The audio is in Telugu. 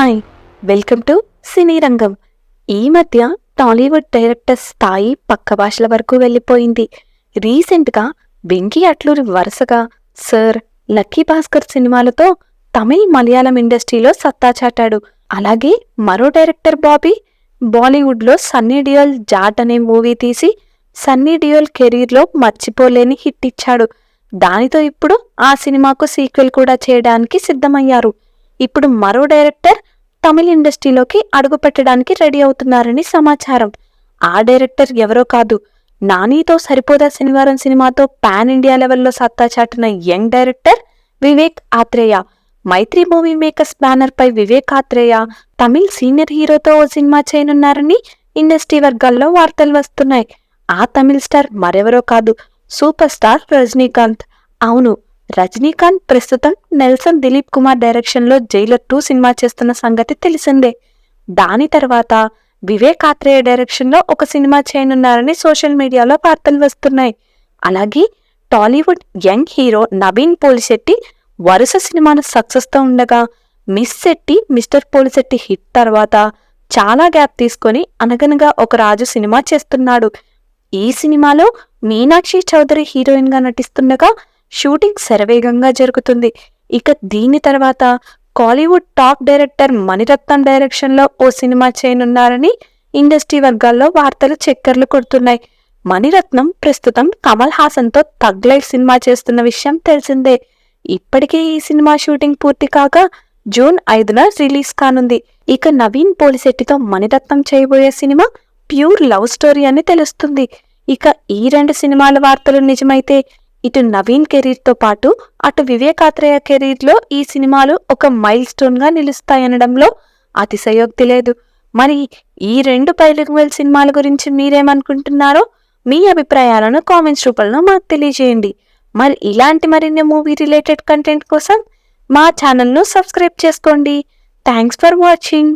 హాయ్! వెల్కమ్ టు సినీ రంగం. ఈ మధ్య టాలీవుడ్ డైరెక్టర్ స్థాయి పక్క భాషల వరకు వెళ్ళిపోయింది. రీసెంట్‌గా 'వెంకీ అట్లూరి' వరుసగా 'సర్', 'లక్కీ భాస్కర్' సినిమాలతో తమిళ్, మలయాళం ఇండస్ట్రీలో సత్తా చాటాడు. అలాగే మరో డైరెక్టర్ బాబీ బాలీవుడ్‌లో 'సన్నీ డియోల్ జాట్' అనే మూవీ తీసి సన్నీ డియోల్ కెరీర్‌లో మర్చిపోలేని హిట్ ఇచ్చాడు. దానితో ఇప్పుడు ఆ సినిమాకు సీక్వెల్ కూడా చేయడానికి సిద్ధమయ్యారు. ఇప్పుడు మరో డైరెక్టర్ తమిళ ఇండస్ట్రీలోకి అడుగుపెట్టడానికి రెడీ అవుతున్నారని సమాచారం. ఆ డైరెక్టర్ ఎవరో కాదు, 'నానీతో సరిపోదా శనివారం' సినిమాతో పాన్ ఇండియా లెవెల్లో సత్తా చాటిన యంగ్ డైరెక్టర్ వివేక్ ఆత్రేయ. మైత్రి మూవీ మేకర్స్ బ్యానర్ పై వివేక్ ఆత్రేయ తమిళ్ సీనియర్ హీరోతో ఓ సినిమా చేయనున్నారని ఇండస్ట్రీ వర్గాల్లో వార్తలు వస్తున్నాయి. ఆ తమిళ్ స్టార్ మరెవరో కాదు, సూపర్ స్టార్ రజనీకాంత్. అవును, రజనీకాంత్ ప్రస్తుతం నెల్సన్ దిలీప్ కుమార్ డైరెక్షన్లో 'జైలర్ 2' సినిమా చేస్తున్న సంగతి తెలిసిందే. దాని తర్వాత వివేక్ ఆత్రేయ డైరెక్షన్లో ఒక సినిమా చేయనున్నారని సోషల్ మీడియాలో వార్తలు వస్తున్నాయి. అలాగే Tollywood young hero Naveen Polishetty వరుస సినిమాల సక్సెస్తో ఉండగా, Miss Shetty, Mister Polishetty hit తర్వాత చాలా గ్యాప్ తీసుకొని 'అనగనగా ఒక రాజు' సినిమా చేస్తున్నాడు. ఈ సినిమాలో మీనాక్షి చౌదరి హీరోయిన్గా నటిస్తుండగా షూటింగ్ శరవేగంగా జరుగుతుంది. ఇక దీని తర్వాత కాలీవుడ్ టాప్ డైరెక్టర్ మణిరత్నం డైరెక్షన్లో ఓ సినిమా చేయనున్నారని ఇండస్ట్రీ వర్గాల్లో వార్తలు చక్కర్లు కొడుతున్నాయి. మణిరత్నం ప్రస్తుతం కమల్ హాసన్తో 'థగ్ లైఫ్' సినిమా చేస్తున్న విషయం తెలిసిందే. ఇప్పటికే ఈ సినిమా షూటింగ్ పూర్తి కాగా జూన్ 5న రిలీజ్ కానుంది. ఇక నవీన్ పోలిశెట్టితో మణిరత్నం చేయబోయే సినిమా ప్యూర్ లవ్ స్టోరీ అని తెలుస్తుంది. ఇక ఈ రెండు సినిమాల వార్తలు నిజమైతే ఇటు నవీన్ కెరీర్తో పాటు అటు వివేక్ ఆత్రేయ కెరీర్లో ఈ సినిమాలు ఒక మైల్ స్టోన్గా నిలుస్తాయనడంలో అతిశయోక్తి లేదు. మరి ఈ రెండు బైలింగ్వల్ సినిమాల గురించి మీరేమనుకుంటున్నారో మీ అభిప్రాయాలను కామెంట్స్ రూపంలో మాకు తెలియజేయండి. మరి ఇలాంటి మరిన్ని మూవీ రిలేటెడ్ కంటెంట్ కోసం మా ఛానల్ను సబ్స్క్రైబ్ చేసుకోండి. Thanks for watching.